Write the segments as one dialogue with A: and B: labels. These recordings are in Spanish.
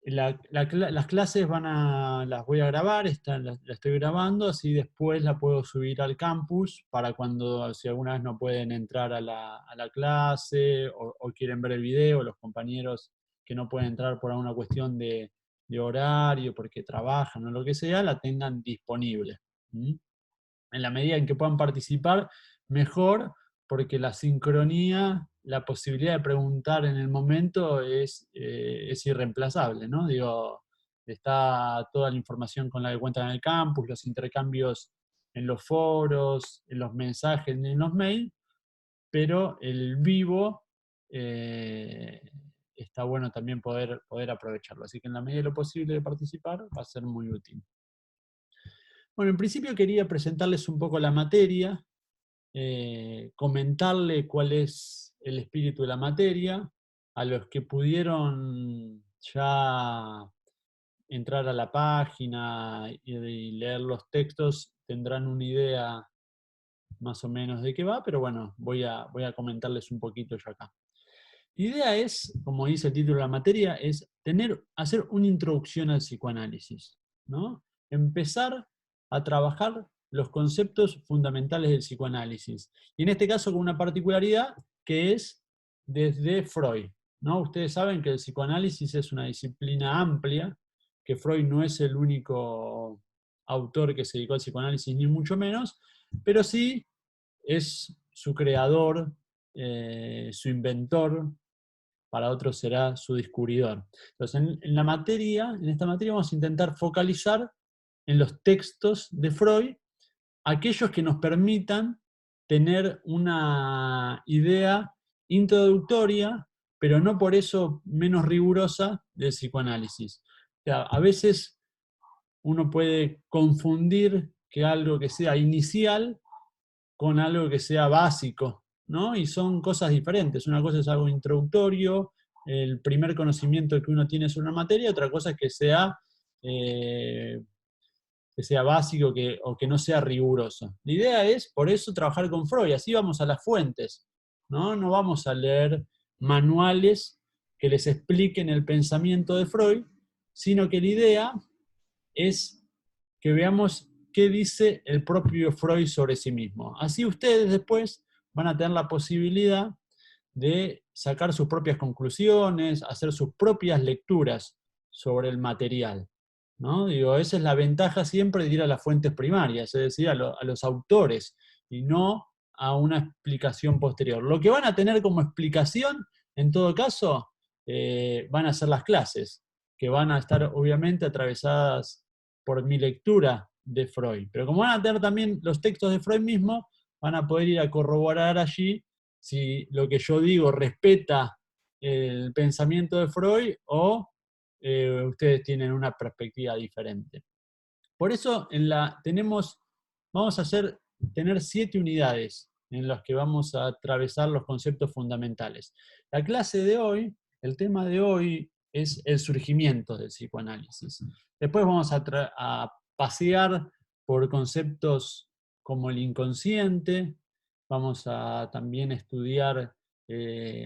A: Las clases las voy a grabar, la estoy grabando, así después la puedo subir al campus para cuando, si alguna vez no pueden entrar a la clase o quieren ver el video, los compañeros que no pueden entrar por alguna cuestión de horario, porque trabajan o lo que sea, la tengan disponible. ¿Mm? En la medida en que puedan participar, mejor, porque la sincronía, la posibilidad de preguntar en el momento es irreemplazable, ¿no? Digo, está toda la información con la que cuentan en el campus, los intercambios en los foros, en los mensajes, en los mails, pero el vivo está bueno también poder aprovecharlo. Así que en la medida de lo posible de participar va a ser muy útil. Bueno, en principio quería presentarles un poco la materia, comentarle cuál es el espíritu de la materia. A los que pudieron ya entrar a la página y leer los textos tendrán una idea más o menos de qué va, pero bueno, voy a comentarles un poquito yo acá. La idea es, como dice el título de la materia, es hacer una introducción al psicoanálisis, ¿no? Empezar a trabajar los conceptos fundamentales del psicoanálisis. Y en este caso con una particularidad que es desde Freud, ¿no? Ustedes saben que el psicoanálisis es una disciplina amplia, que Freud no es el único autor que se dedicó al psicoanálisis, ni mucho menos, pero sí es su creador, su inventor, para otros será su descubridor. Entonces, en esta materia vamos a intentar focalizar en los textos de Freud, aquellos que nos permitan tener una idea introductoria, pero no por eso menos rigurosa del psicoanálisis. O sea, a veces uno puede confundir que algo que sea inicial con algo que sea básico, ¿no? Y son cosas diferentes. Una cosa es algo introductorio, el primer conocimiento que uno tiene sobre una materia, otra cosa es que sea básico o que no sea riguroso. La idea es, por eso, trabajar con Freud, así vamos a las fuentes, ¿no? No vamos a leer manuales que les expliquen el pensamiento de Freud, sino que la idea es que veamos qué dice el propio Freud sobre sí mismo. Así ustedes después van a tener la posibilidad de sacar sus propias conclusiones, hacer sus propias lecturas sobre el material, ¿no? Digo, esa es la ventaja siempre de ir a las fuentes primarias, es decir, a los autores, y no a una explicación posterior. Lo que van a tener como explicación, en todo caso, van a ser las clases, que van a estar obviamente atravesadas por mi lectura de Freud. Pero como van a tener también los textos de Freud mismo, van a poder ir a corroborar allí si lo que yo digo respeta el pensamiento de Freud o ustedes tienen una perspectiva diferente. Por eso vamos a tener 7 unidades en las que vamos a atravesar los conceptos fundamentales. La clase de hoy, el tema de hoy es el surgimiento del psicoanálisis. Después vamos a pasear por conceptos como el inconsciente, vamos a también estudiar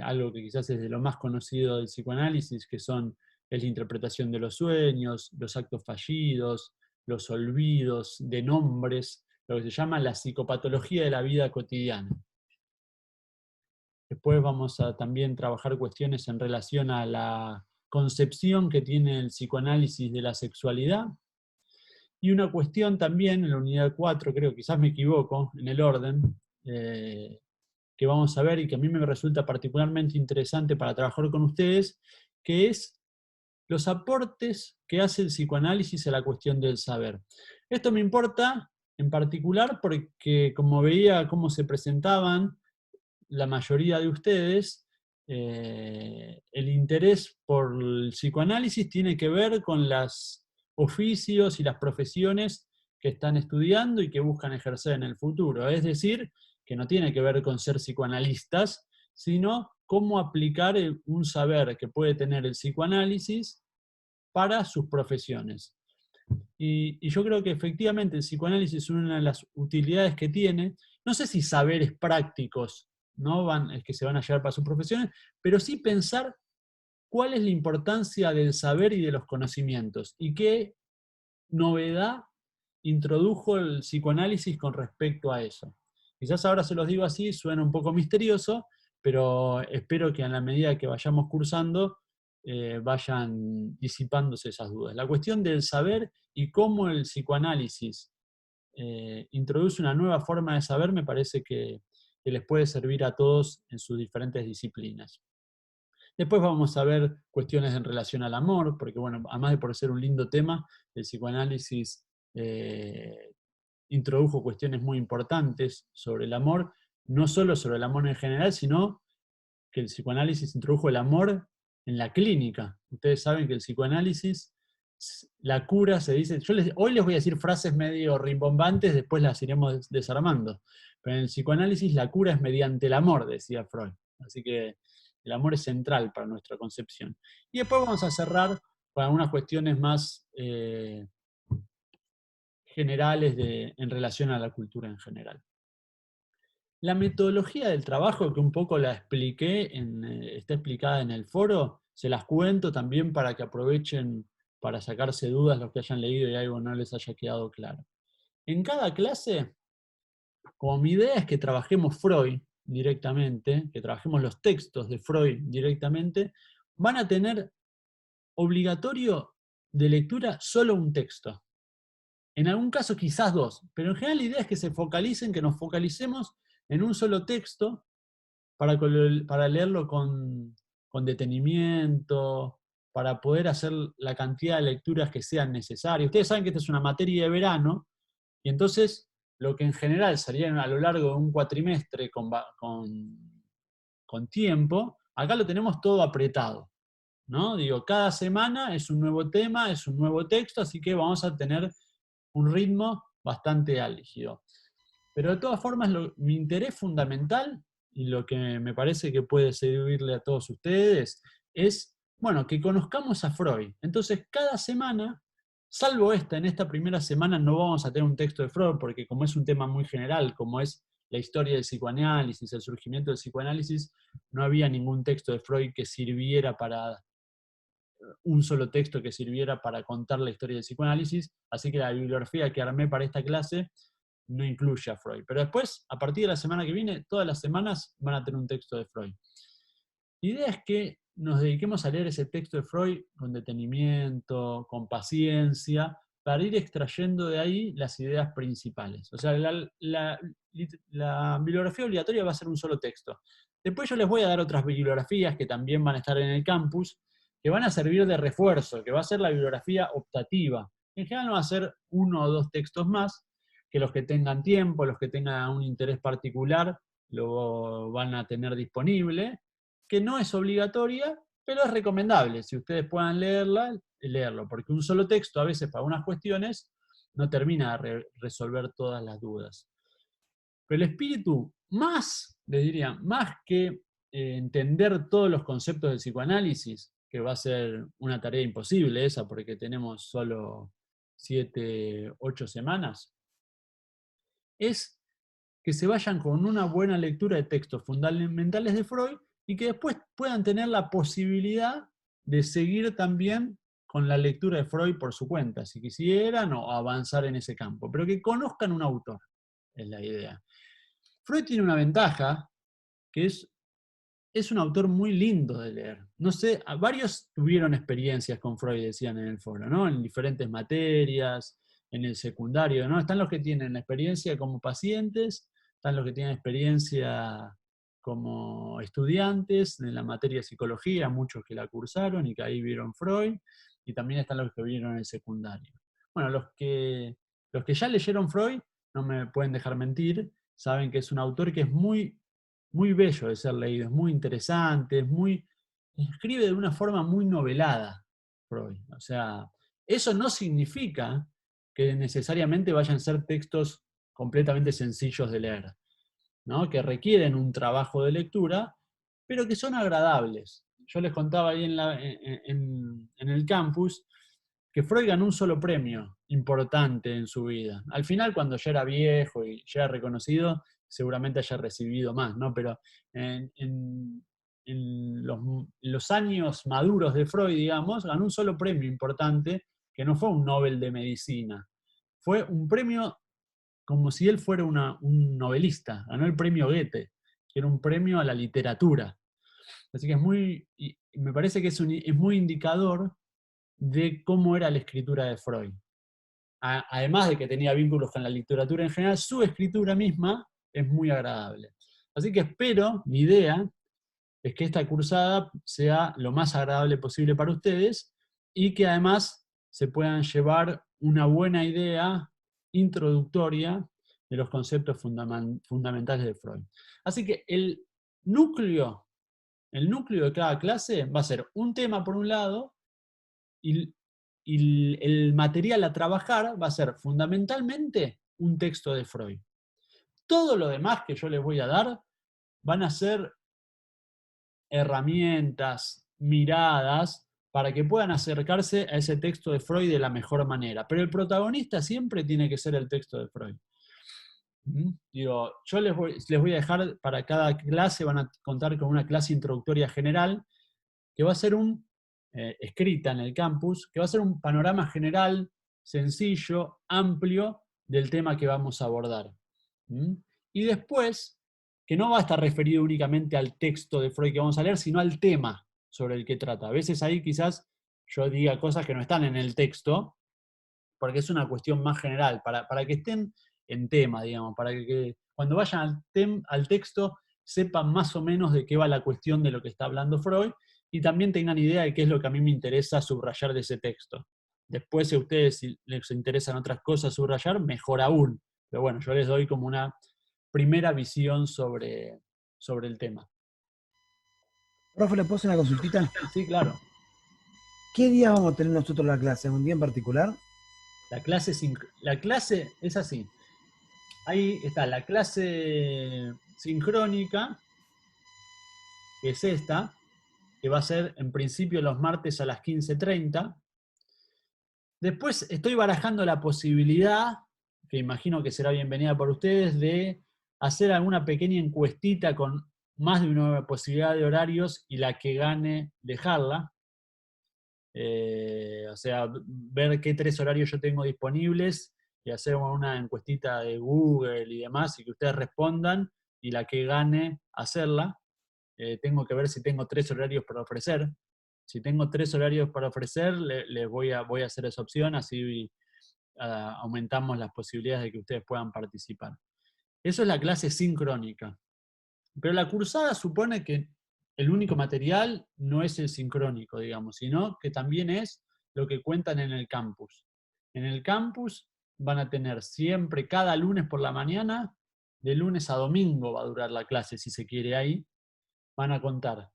A: algo que quizás es de lo más conocido del psicoanálisis, que es la interpretación de los sueños, los actos fallidos, los olvidos de nombres, lo que se llama la psicopatología de la vida cotidiana. Después vamos a también trabajar cuestiones en relación a la concepción que tiene el psicoanálisis de la sexualidad. Y una cuestión también, en la unidad 4, creo, quizás me equivoco en el orden, que vamos a ver y que a mí me resulta particularmente interesante para trabajar con ustedes, que es los aportes que hace el psicoanálisis a la cuestión del saber. Esto me importa en particular porque, como veía cómo se presentaban la mayoría de ustedes, el interés por el psicoanálisis tiene que ver con los oficios y las profesiones que están estudiando y que buscan ejercer en el futuro. Es decir, que no tiene que ver con ser psicoanalistas, sino cómo aplicar un saber que puede tener el psicoanálisis para sus profesiones. Y yo creo que efectivamente el psicoanálisis es una de las utilidades que tiene, no sé si saberes prácticos, ¿no? Es que se van a llevar para sus profesiones, pero sí pensar cuál es la importancia del saber y de los conocimientos, y qué novedad introdujo el psicoanálisis con respecto a eso. Quizás ahora se los digo así, suena un poco misterioso, pero espero que a la medida que vayamos cursando vayan disipándose esas dudas. La cuestión del saber y cómo el psicoanálisis introduce una nueva forma de saber me parece que les puede servir a todos en sus diferentes disciplinas. Después vamos a ver cuestiones en relación al amor, porque bueno, además de por ser un lindo tema, el psicoanálisis introdujo cuestiones muy importantes sobre el amor, no solo sobre el amor en general, sino que el psicoanálisis introdujo el amor en la clínica. Ustedes saben que el psicoanálisis, la cura se dice, hoy les voy a decir frases medio rimbombantes, después las iremos desarmando, pero en el psicoanálisis la cura es mediante el amor, decía Freud. Así que el amor es central para nuestra concepción. Y después vamos a cerrar con algunas cuestiones más generales en relación a la cultura en general. La metodología del trabajo, que un poco la expliqué, está explicada en el foro, se las cuento también para que aprovechen para sacarse dudas los que hayan leído y algo no les haya quedado claro. En cada clase, como mi idea es que trabajemos Freud directamente, que trabajemos los textos de Freud directamente, van a tener obligatorio de lectura solo un texto. En algún caso quizás dos, pero en general la idea es que que nos focalicemos en un solo texto para leerlo con detenimiento, para poder hacer la cantidad de lecturas que sean necesarias. Ustedes saben que esta es una materia de verano, y entonces lo que en general sería a lo largo de un cuatrimestre con tiempo, acá lo tenemos todo apretado, ¿no? Digo, cada semana es un nuevo tema, es un nuevo texto, así que vamos a tener un ritmo bastante álgido. Pero de todas formas, mi interés fundamental, y lo que me parece que puede servirle a todos ustedes, es, bueno, que conozcamos a Freud. Entonces, cada semana, salvo en esta primera semana no vamos a tener un texto de Freud, porque como es un tema muy general, como es la historia del psicoanálisis, el surgimiento del psicoanálisis, no había ningún texto de Freud que sirviera para un solo texto que sirviera para contar la historia del psicoanálisis, así que la bibliografía que armé para esta clase no incluye a Freud. Pero después, a partir de la semana que viene, todas las semanas van a tener un texto de Freud. La idea es que nos dediquemos a leer ese texto de Freud con detenimiento, con paciencia, para ir extrayendo de ahí las ideas principales. O sea, la bibliografía obligatoria va a ser un solo texto. Después yo les voy a dar otras bibliografías que también van a estar en el campus, que van a servir de refuerzo, que va a ser la bibliografía optativa. En general va a ser uno o dos textos más, que los que tengan tiempo, los que tengan un interés particular, lo van a tener disponible, que no es obligatoria, pero es recomendable. Si ustedes puedan leerla, leerlo, porque un solo texto a veces para unas cuestiones no termina de resolver todas las dudas. Pero el espíritu, más, les diría, más que entender todos los conceptos del psicoanálisis, que va a ser una tarea imposible esa, porque tenemos solo 7, 8 semanas, es que se vayan con una buena lectura de textos fundamentales de Freud y que después puedan tener la posibilidad de seguir también con la lectura de Freud por su cuenta, si quisieran, o avanzar en ese campo, pero que conozcan un autor, es la idea. Freud tiene una ventaja, que es un autor muy lindo de leer. No sé, varios tuvieron experiencias con Freud, decían en el foro, ¿no? En diferentes materias, en el secundario, ¿no? Están los que tienen experiencia como pacientes, están los que tienen experiencia como estudiantes en la materia de psicología, muchos que la cursaron y que ahí vieron Freud, y también están los que vieron el secundario. Bueno, los que ya leyeron Freud, no me pueden dejar mentir, saben que es un autor que es muy, muy bello de ser leído, es muy interesante, escribe de una forma muy novelada, Freud. O sea, eso no significa que necesariamente vayan a ser textos completamente sencillos de leer, ¿no? Que requieren un trabajo de lectura, pero que son agradables. Yo les contaba ahí en el campus que Freud ganó un solo premio importante en su vida. Al final, cuando ya era viejo y ya era reconocido, seguramente haya recibido más, ¿no? Pero en en los años maduros de Freud, digamos, ganó un solo premio importante, que no fue un Nobel de Medicina. Fue un premio como si él fuera un novelista. Ganó el premio Goethe, que era un premio a la literatura. Así que me parece que es muy indicador de cómo era la escritura de Freud. Además de que tenía vínculos con la literatura en general, su escritura misma es muy agradable. Así que espero, mi idea es que esta cursada sea lo más agradable posible para ustedes y que además se puedan llevar una buena idea introductoria de los conceptos fundamentales de Freud. Así que el núcleo de cada clase va a ser un tema por un lado y el material a trabajar va a ser fundamentalmente un texto de Freud. Todo lo demás que yo les voy a dar van a ser herramientas, miradas, para que puedan acercarse a ese texto de Freud de la mejor manera. Pero el protagonista siempre tiene que ser el texto de Freud. Digo, yo les voy a dejar, para cada clase van a contar con una clase introductoria general, que va a ser escrita en el campus, que va a ser un panorama general, sencillo, amplio, del tema que vamos a abordar. Y después, que no va a estar referido únicamente al texto de Freud que vamos a leer, sino al tema sobre el que trata. A veces ahí quizás yo diga cosas que no están en el texto, porque es una cuestión más general, para que estén en tema, digamos, para que cuando vayan al texto sepan más o menos de qué va la cuestión de lo que está hablando Freud, y también tengan idea de qué es lo que a mí me interesa subrayar de ese texto. Después, si a ustedes les interesan otras cosas subrayar, mejor aún. Pero bueno, yo les doy como una primera visión sobre el tema.
B: Profe, ¿le puedo hacer una consultita?
A: Sí, claro.
B: ¿Qué día vamos a tener nosotros la clase? ¿Un día en particular?
A: La clase es así. Ahí está la clase sincrónica, que es esta, que va a ser en principio los martes a las 15:30. Después estoy barajando la posibilidad, que imagino que será bienvenida por ustedes, de hacer alguna pequeña encuestita con más de una posibilidad de horarios y la que gane dejarla. O sea, ver qué 3 horarios yo tengo disponibles y hacer una encuestita de Google y demás y que ustedes respondan y la que gane hacerla. Tengo que ver si tengo 3 horarios para ofrecer. Si tengo 3 horarios para ofrecer, les voy a hacer esa opción, así aumentamos las posibilidades de que ustedes puedan participar. Eso es la clase sincrónica. Pero la cursada supone que el único material no es el sincrónico, digamos, sino que también es lo que cuentan en el campus. En el campus van a tener siempre, cada lunes por la mañana, de lunes a domingo va a durar la clase, si se quiere ahí, van a contar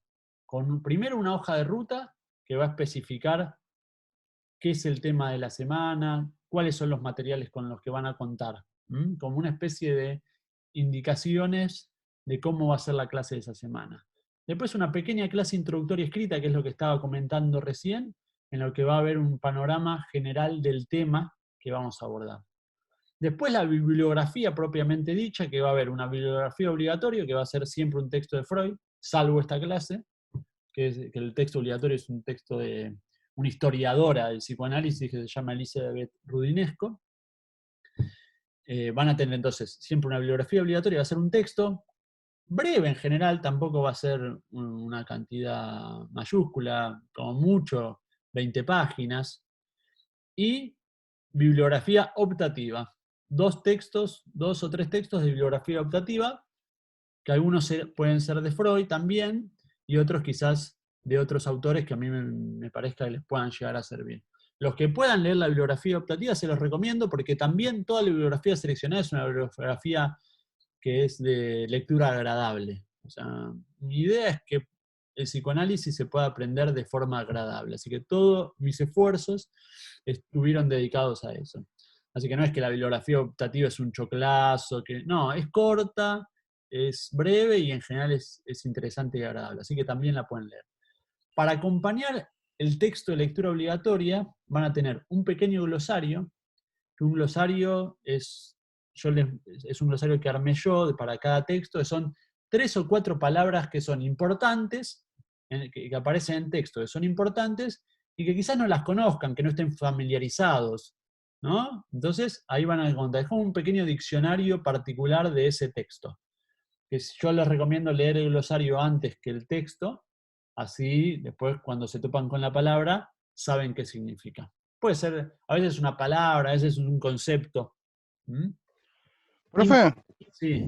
A: con primero una hoja de ruta que va a especificar qué es el tema de la semana, cuáles son los materiales con los que van a contar, como una especie de indicaciones de cómo va a ser la clase de esa semana. Después una pequeña clase introductoria escrita, que es lo que estaba comentando recién, en lo que va a haber un panorama general del tema que vamos a abordar. Después la bibliografía propiamente dicha, que va a haber una bibliografía obligatoria, que va a ser siempre un texto de Freud, salvo esta clase, que el texto obligatorio es un texto de una historiadora del psicoanálisis que se llama Elizabeth Rudinesco. Van a tener entonces siempre una bibliografía obligatoria, va a ser un texto breve en general, tampoco va a ser una cantidad mayúscula, como mucho 20 páginas, y bibliografía optativa. 2 o 3 textos de bibliografía optativa, que algunos pueden ser de Freud también, y otros quizás de otros autores que a mí me parezca que les puedan llegar a servir. Los que puedan leer la bibliografía optativa se los recomiendo, porque también toda la bibliografía seleccionada es una bibliografía que es de lectura agradable. O sea, mi idea es que el psicoanálisis se pueda aprender de forma agradable. Así que todos mis esfuerzos estuvieron dedicados a eso. Así que no es que la bibliografía optativa es un choclazo, no, es corta, es breve y en general es interesante y agradable. Así que también la pueden leer. Para acompañar el texto de lectura obligatoria van a tener un pequeño glosario, que un glosario es un glosario que armé yo para cada texto, que son 3 o 4 palabras que son importantes, que aparecen en texto, que son importantes, y que quizás no las conozcan, que no estén familiarizados, ¿no? Entonces, ahí van a encontrar. Es como un pequeño diccionario particular de ese texto. Que yo les recomiendo leer el glosario antes que el texto, así después cuando se topan con la palabra, saben qué significa. Puede ser, a veces una palabra, a veces un concepto. ¿Mm?
C: Profe,
A: Sí.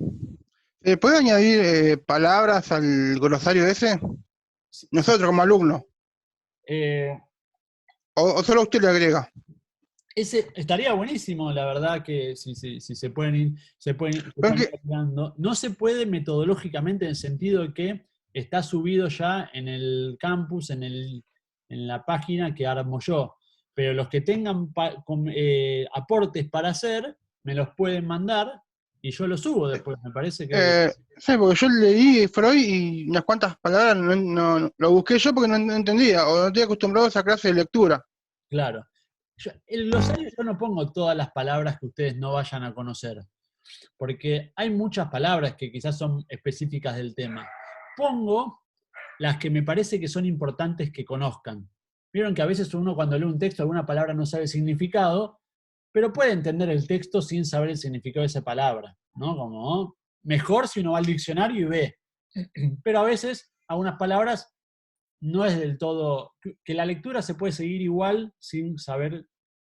C: ¿puede añadir palabras al glosario ese?
A: Sí,
C: Nosotros como alumnos.
A: eh,
C: ¿O solo usted le agrega?
A: ese estaría buenísimo, la verdad, que si se pueden ir, se pueden
C: Pero
A: ir
C: que,
A: agregando. No se puede metodológicamente en el sentido de que está subido ya en el campus, en la página que armo yo. Pero los que tengan aportes para hacer, me los pueden mandar y yo los subo después. Me parece que...
C: sí, porque yo leí Freud y unas cuantas palabras lo busqué yo porque no entendía, o no estoy acostumbrado a esa clase de lectura.
A: Claro. El glosario yo no pongo todas las palabras que ustedes no vayan a conocer, porque hay muchas palabras que quizás son específicas del tema. Pongo las que me parece que son importantes que conozcan. Vieron que a veces uno cuando lee un texto alguna palabra no sabe el significado, pero puede entender el texto sin saber el significado de esa palabra, ¿no? Como mejor si uno va al diccionario y ve. Pero a veces algunas palabras no es del todo, que la lectura se puede seguir igual sin saber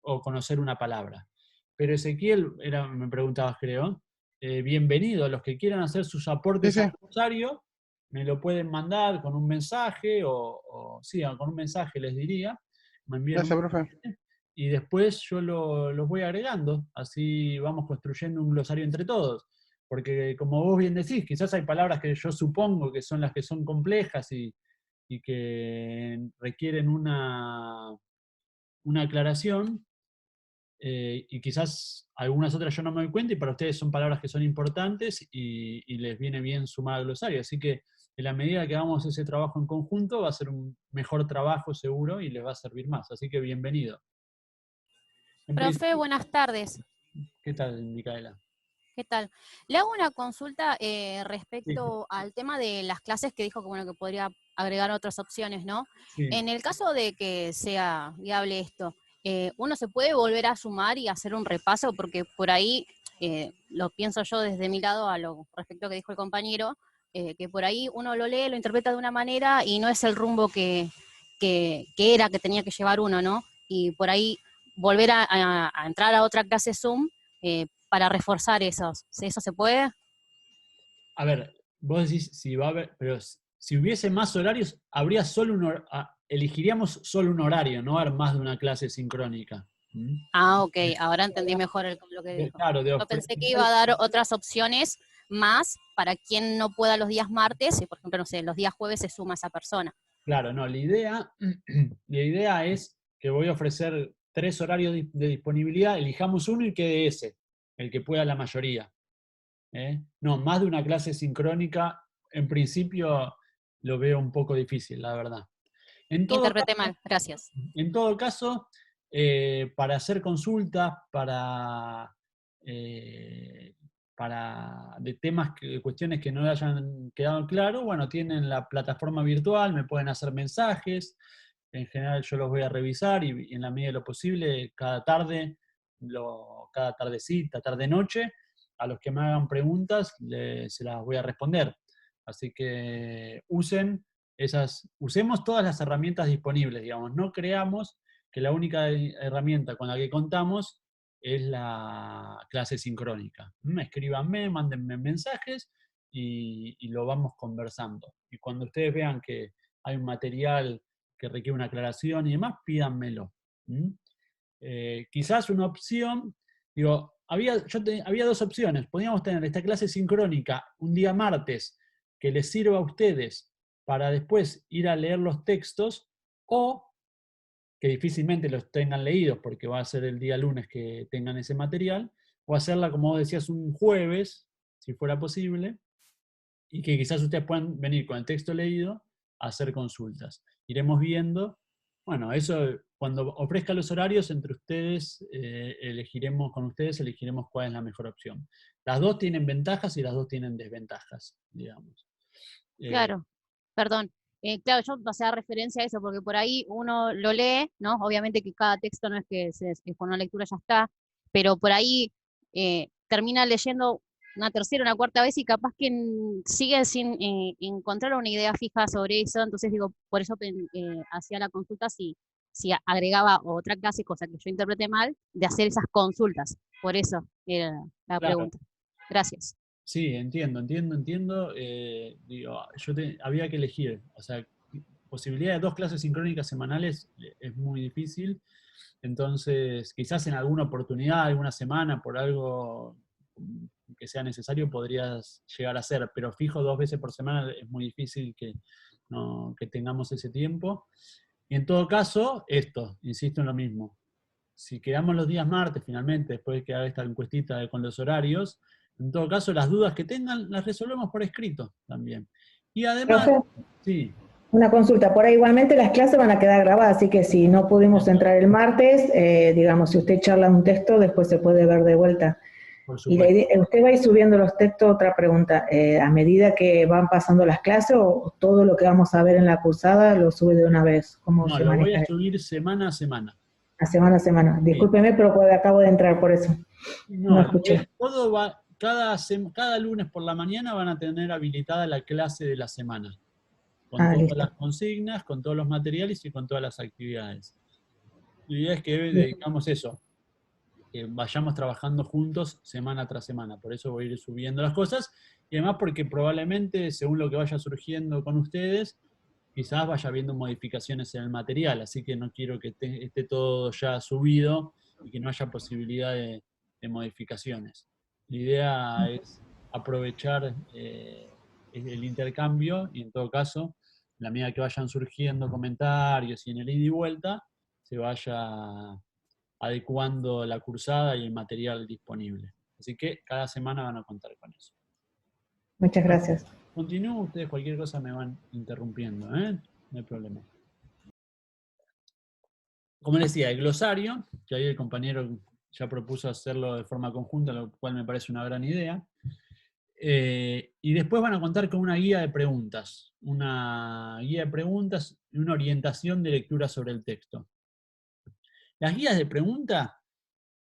A: o conocer una palabra. Pero Ezequiel, me preguntabas creo, bienvenido, a los que quieran hacer sus
C: Sí,
A: aportes
C: sí,
A: al rosario, me lo pueden mandar con un mensaje, sí, con un mensaje les diría, me envían un
C: gracias, profe.
A: mensaje, y después yo los voy agregando, así vamos construyendo un glosario entre todos. Porque como vos bien decís, quizás hay palabras que yo supongo que son las que son complejas y que requieren una aclaración, y quizás algunas otras yo no me doy cuenta y para ustedes son palabras que son importantes y les viene bien sumar al glosario. Así que en la medida que hagamos ese trabajo en conjunto va a ser un mejor trabajo seguro y les va a servir más. Así que bienvenido. En
D: Profe,
A: principio,
D: buenas tardes.
A: ¿qué tal, Micaela?
D: ¿Qué tal? Le hago una consulta
A: Sí,
D: respecto al tema de las clases que dijo que, bueno, que podría agregar otras opciones, ¿no?
A: sí.
D: En el caso de que sea viable esto, ¿uno se puede volver a sumar y hacer un repaso? Porque por ahí, lo pienso yo desde mi lado a lo respecto que dijo el compañero, que por ahí uno lo lee, lo interpreta de una manera y no es el rumbo que tenía que llevar uno, ¿no? Y por ahí volver a entrar a otra clase Zoom para reforzar esos. ¿Eso se puede?
A: A ver, vos decís si va a haber, pero si hubiese más horarios, habría solo elegiríamos solo un horario, no haber más de una clase sincrónica. ¿Mm?
D: Ah, ok, ahora entendí mejor lo que dijo.
A: Claro, de
D: Yo pensé que
A: ofrecer.
D: iba a dar otras opciones más para quien no pueda los días martes, y por ejemplo, no sé, los días jueves se suma esa persona.
A: Claro, no, la idea es que voy a ofrecer 3 horarios de disponibilidad, elijamos uno y quede ese, el que pueda la mayoría. ¿Eh? No, más de una clase sincrónica, en principio lo veo un poco difícil, la verdad. En todo
D: Interpreté
A: caso,
D: mal, gracias.
A: En todo caso, para hacer consultas, de temas, cuestiones que no hayan quedado claro, bueno, tienen la plataforma virtual, me pueden hacer mensajes, en general yo los voy a revisar y en la medida de lo posible, cada tarde, cada tardecita, tarde-noche, a los que me hagan preguntas, se las voy a responder. Así que usemos todas las herramientas disponibles, digamos, no creamos que la única herramienta con la que contamos es la clase sincrónica. Escríbanme, mándenme mensajes y lo vamos conversando. Y cuando ustedes vean que hay un material que requiere una aclaración y demás, pídanmelo. Quizás una opción, digo, había 2 opciones. Podríamos tener esta clase sincrónica un día martes que les sirva a ustedes para después ir a leer los textos, o que difícilmente los tengan leídos porque va a ser el día lunes que tengan ese material, o hacerla, como vos decías, un jueves, si fuera posible, y que quizás ustedes puedan venir con el texto leído a hacer consultas. Iremos viendo Bueno, eso, cuando ofrezca los horarios, entre ustedes, con ustedes elegiremos cuál es la mejor opción. Las dos tienen ventajas y las dos tienen desventajas, digamos.
D: Claro, perdón. Claro, yo pasé a referencia a eso, porque por ahí uno lo lee, ¿no? Obviamente que cada texto no es que con una lectura ya está, pero por ahí termina leyendo una tercera, una cuarta vez y capaz que sigue sin encontrar una idea fija sobre eso. Entonces digo, por eso hacía la consulta si agregaba otra clase, cosa que yo interpreté mal, de hacer esas consultas. Por eso era la
A: Claro.
D: pregunta. Gracias.
A: Sí, entiendo. Digo, había que elegir. O sea, posibilidad de 2 clases sincrónicas semanales es muy difícil. Entonces, quizás en alguna oportunidad, alguna semana, por algo que sea necesario, podrías llegar a hacer. Pero fijo 2 veces por semana es muy difícil que tengamos ese tiempo. Y en todo caso, insisto en lo mismo. Si quedamos los días martes, finalmente, después de que haga esta encuestita con los horarios, en todo caso, las dudas que tengan las resolvemos por escrito también. Y además,
E: Profe,
A: sí,
E: una consulta. Por ahí igualmente las clases van a quedar grabadas, así que si no pudimos entrar el martes, digamos, si usted charla un texto, después se puede ver de vuelta.
A: por
E: Y la
A: supuesto.
E: ¿usted va a ir subiendo los textos? Otra pregunta, ¿a medida que van pasando las clases o todo lo que vamos a ver en la cursada lo sube de una vez? ¿Cómo
A: No,
E: se
A: lo voy
E: maneja
A: a
E: eso?
A: subir semana a semana.
E: A semana a semana.
A: Sí.
E: Discúlpeme, pero acabo de entrar por eso. No escuché.
A: Todo va, cada lunes por la mañana van a tener habilitada la clase de la semana, con todas
E: Listo.
A: las consignas, con todos los materiales y con todas las actividades. La idea es que
E: Bien.
A: dedicamos eso, que vayamos trabajando juntos semana tras semana. Por eso voy a ir subiendo las cosas, y además porque probablemente, según lo que vaya surgiendo con ustedes, quizás vaya habiendo modificaciones en el material, así que no quiero que esté todo ya subido y que no haya posibilidad de modificaciones. La idea es aprovechar el intercambio y en todo caso, en la medida que vayan surgiendo comentarios y en el ida y vuelta, se vaya adecuando la cursada y el material disponible. Así que cada semana van a contar con eso.
E: Muchas gracias.
A: Continúo, ustedes cualquier cosa me van interrumpiendo, no hay problema. Como les decía, el glosario, que ahí el compañero ya propuso hacerlo de forma conjunta, lo cual me parece una gran idea. Y después van a contar con una guía de preguntas, y una orientación de lectura sobre el texto. Las guías de preguntas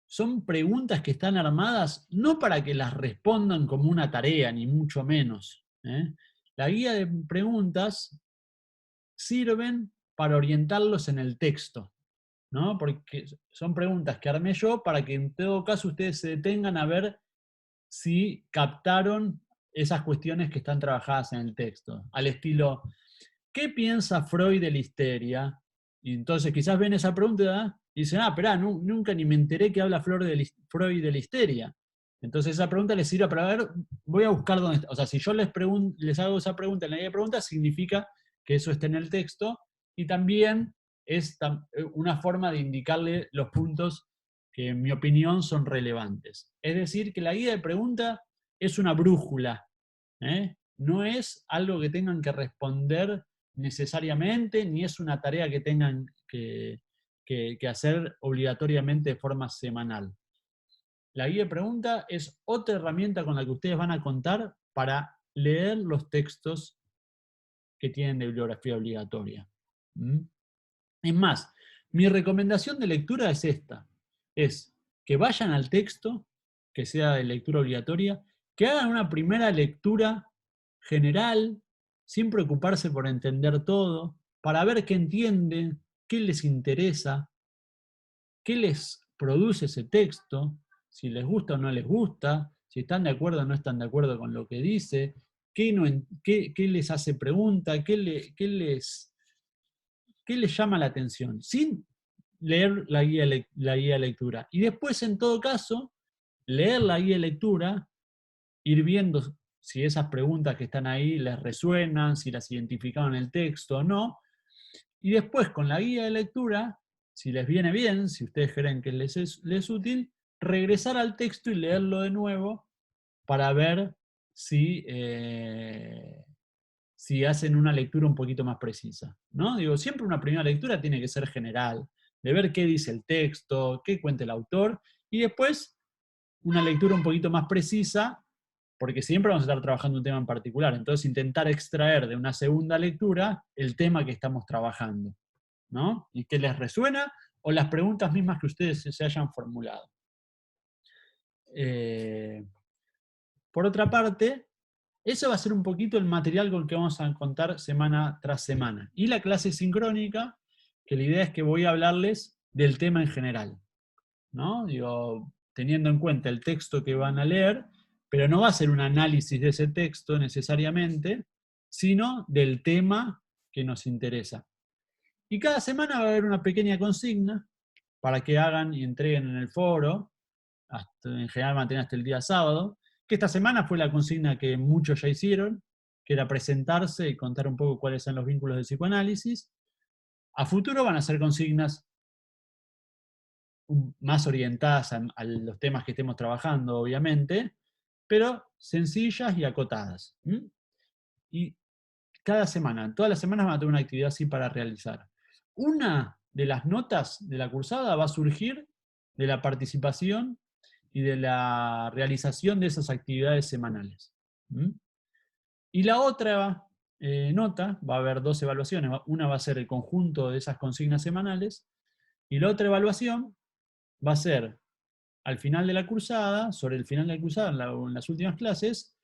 A: son preguntas que están armadas no para que las respondan como una tarea, ni mucho menos. La guía de preguntas sirven para orientarlos en el texto, ¿no? Porque son preguntas que armé yo para que en todo caso ustedes se detengan a ver si captaron esas cuestiones que están trabajadas en el texto. Al estilo, ¿qué piensa Freud de la histeria? Y entonces quizás ven esa pregunta y dicen, espera, nunca ni me enteré que habla Freud de la histeria. Entonces esa pregunta les sirve para ver, voy a buscar dónde está. O sea, si yo les hago esa pregunta en la guía de preguntas, significa que eso está en el texto, y también es una forma de indicarle los puntos que en mi opinión son relevantes. Es decir, que la guía de pregunta es una brújula, no es algo que tengan que responder necesariamente, ni es una tarea que tengan que hacer obligatoriamente de forma semanal. La guía de pregunta es otra herramienta con la que ustedes van a contar para leer los textos que tienen de bibliografía obligatoria. Es más, mi recomendación de lectura es esta, es que vayan al texto, que sea de lectura obligatoria, que hagan una primera lectura general, sin preocuparse por entender todo, para ver qué entienden, qué les interesa, qué les produce ese texto, si les gusta o no les gusta, si están de acuerdo o no están de acuerdo con lo que dice, qué les hace pregunta, qué les llama la atención, sin leer la guía de lectura. Y después, en todo caso, leer la guía de lectura, ir viendo si esas preguntas que están ahí les resuenan, si las identificaron en el texto o no, y después con la guía de lectura, si les viene bien, si ustedes creen que les es útil, regresar al texto y leerlo de nuevo para ver si si hacen una lectura un poquito más precisa, ¿no? Digo, siempre una primera lectura tiene que ser general, de ver qué dice el texto, qué cuenta el autor, y después una lectura un poquito más precisa, porque siempre vamos a estar trabajando un tema en particular, entonces intentar extraer de una segunda lectura el tema que estamos trabajando, ¿no? Y que les resuena, o las preguntas mismas que ustedes se hayan formulado. Por otra parte, eso va a ser un poquito el material con el que vamos a contar semana tras semana. Y la clase sincrónica, que la idea es que voy a hablarles del tema en general, ¿no? Digo, teniendo en cuenta el texto que van a leer, pero no va a ser un análisis de ese texto necesariamente, sino del tema que nos interesa. Y cada semana va a haber una pequeña consigna para que hagan y entreguen en el foro, en general mantienen hasta el día sábado, que esta semana fue la consigna que muchos ya hicieron, que era presentarse y contar un poco cuáles son los vínculos del psicoanálisis. A futuro van a ser consignas más orientadas a los temas que estemos trabajando, obviamente, pero sencillas y acotadas. Y cada semana, todas las semanas van a tener una actividad así para realizar. Una de las notas de la cursada va a surgir de la participación y de la realización de esas actividades semanales. Y la otra nota, va a haber 2 evaluaciones, una va a ser el conjunto de esas consignas semanales, y la otra evaluación va a ser al final de la cursada, sobre el final de la cursada, en las últimas clases,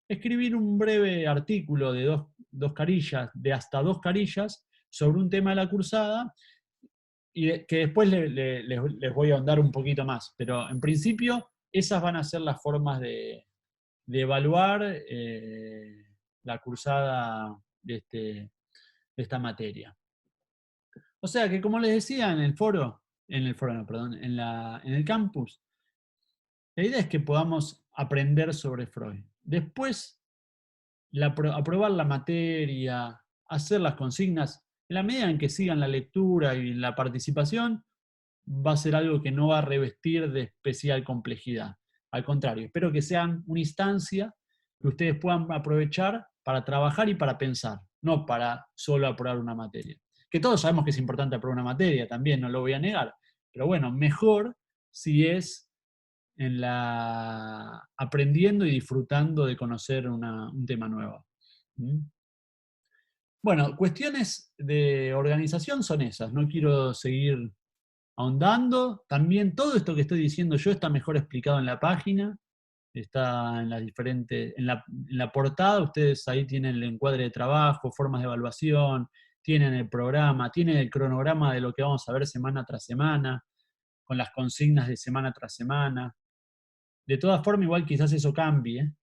A: escribir un breve artículo de dos carillas, de hasta 2 carillas, sobre un tema de la cursada, y que después les voy a ahondar un poquito más, pero en principio esas van a ser las formas de evaluar la cursada de esta materia. O sea que, como les decía en el foro no, perdón, en el campus, la idea es que podamos aprender sobre Freud. Después, aprobar la materia, hacer las consignas, en la medida en que sigan la lectura y la participación, va a ser algo que no va a revestir de especial complejidad. Al contrario, espero que sean una instancia que ustedes puedan aprovechar para trabajar y para pensar, no para solo aprobar una materia. Que todos sabemos que es importante aprobar una materia, también no lo voy a negar, pero bueno, mejor si es aprendiendo y disfrutando de conocer un tema nuevo. Bueno, cuestiones de organización son esas, no quiero seguir ahondando. También todo esto que estoy diciendo yo está mejor explicado en la página, está en las diferentes, en la portada, ustedes ahí tienen el encuadre de trabajo, formas de evaluación, tienen el programa, tienen el cronograma de lo que vamos a ver semana tras semana, con las consignas de semana tras semana. De todas formas, igual quizás eso cambie,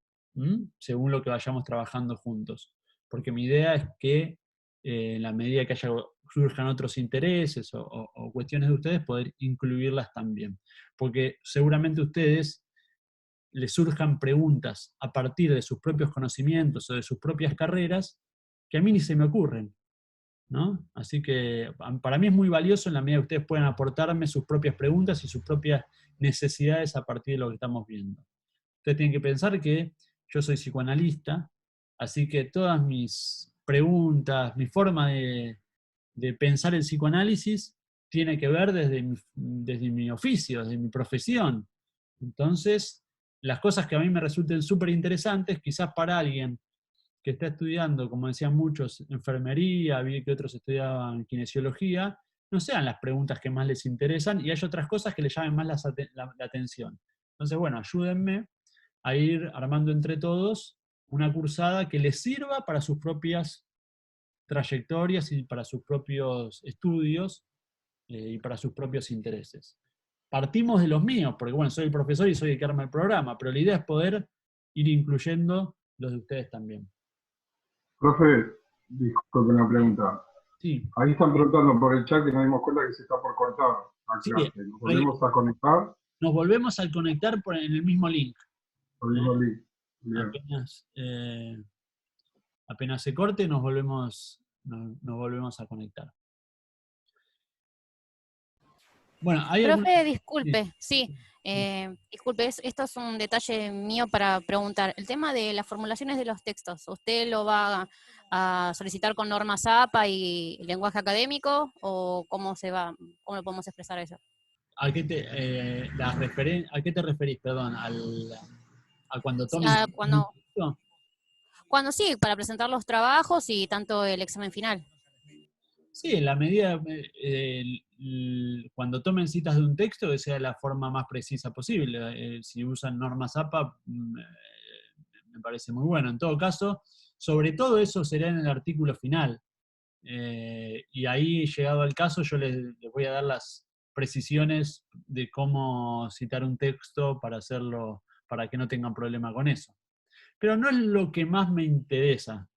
A: según lo que vayamos trabajando juntos. Porque mi idea es que en la medida que surjan otros intereses o cuestiones de ustedes, poder incluirlas también. Porque seguramente a ustedes les surjan preguntas a partir de sus propios conocimientos o de sus propias carreras que a mí ni se me ocurren, ¿no? Así que para mí es muy valioso en la medida que ustedes puedan aportarme sus propias preguntas y sus propias necesidades a partir de lo que estamos viendo. Ustedes tienen que pensar que yo soy psicoanalista, así que todas mis preguntas, mi forma de pensar el psicoanálisis tiene que ver desde mi oficio, desde mi profesión. Entonces, las cosas que a mí me resulten súper interesantes, quizás para alguien que está estudiando, como decían muchos, enfermería, vi que otros estudiaban kinesiología, no sean las preguntas que más les interesan y hay otras cosas que les llamen más la atención. Entonces, bueno, ayúdenme a ir armando entre todos una cursada que les sirva para sus propias trayectorias y para sus propios estudios y para sus propios intereses. Partimos de los míos, porque bueno, soy el profesor y soy el que arma el programa, pero la idea es poder ir incluyendo los de ustedes también.
F: Profe, disculpe una pregunta.
A: Sí.
F: Ahí están preguntando por el chat y nos dimos cuenta que se está por cortar la clase. ¿Nos volvemos a conectar?
A: Nos volvemos a conectar en el mismo link.
F: Por el mismo link. Bien.
A: Apenas se corte, nos volvemos a conectar. Bueno,
D: Profe, disculpe, sí. Disculpe, esto es un detalle mío para preguntar. El tema de las formulaciones de los textos, ¿usted lo va a solicitar con normas APA y lenguaje académico? ¿O cómo lo podemos expresar eso?
A: ¿A qué ¿a qué te referís, perdón? ¿A cuando
D: Sí,
A: tomen?
D: cuando sí, para presentar los trabajos y tanto el examen final.
A: Sí, en la medida, cuando tomen citas de un texto, que sea la forma más precisa posible. Si usan normas APA, me parece muy bueno. En todo caso, sobre todo eso será en el artículo final. Y ahí, llegado al caso, yo les voy a dar las precisiones de cómo citar un texto para hacerlo, para que no tengan problema con eso. Pero no es lo que más me interesa.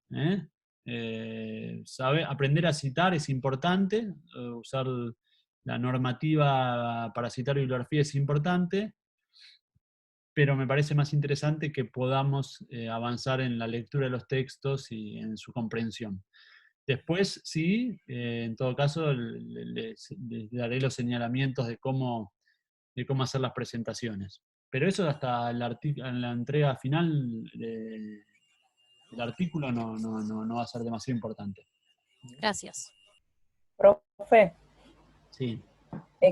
A: Aprender a citar es importante, usar la normativa para citar bibliografía es importante, pero me parece más interesante que podamos avanzar en la lectura de los textos y en su comprensión. Después, sí, en todo caso, les daré los señalamientos de cómo hacer las presentaciones. Pero eso hasta en la entrega final del artículo no va a ser demasiado importante.
D: Gracias.
G: Profe,
A: Sí.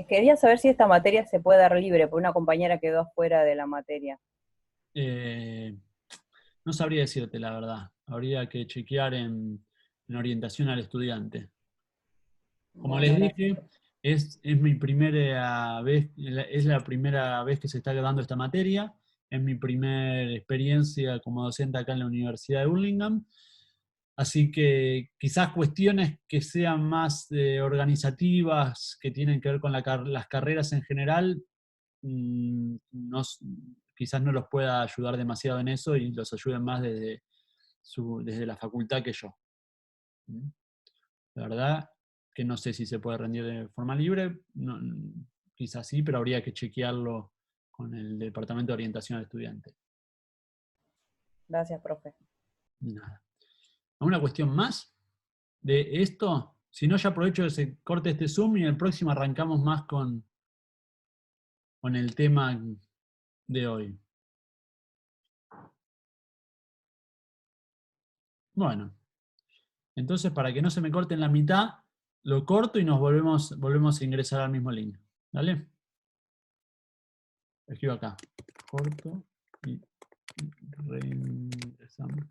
G: quería saber si esta materia se puede dar libre, porque una compañera quedó afuera de la materia.
A: No sabría decirte la verdad. Habría que chequear en orientación al estudiante. Como
G: Bueno,
A: les
G: gracias.
A: dije, es mi primera vez, es la primera vez que se está dando esta materia. Es mi primera experiencia como docente acá en la Universidad de Burlingame. Así que quizás cuestiones que sean más organizativas, que tienen que ver con las carreras en general, quizás no los pueda ayudar demasiado en eso y los ayuden más desde la facultad que yo. La verdad que no sé si se puede rendir de forma libre, quizás sí, pero habría que chequearlo con el Departamento de Orientación al Estudiante.
G: Gracias, profe.
A: Nada. ¿Alguna cuestión más de esto? Si no, ya aprovecho que se corte este Zoom y en el próximo arrancamos más con el tema de hoy. Bueno, entonces para que no se me corte en la mitad, lo corto y nos volvemos a ingresar al mismo link. ¿Dale? Escribo acá. Corto y reingresamos.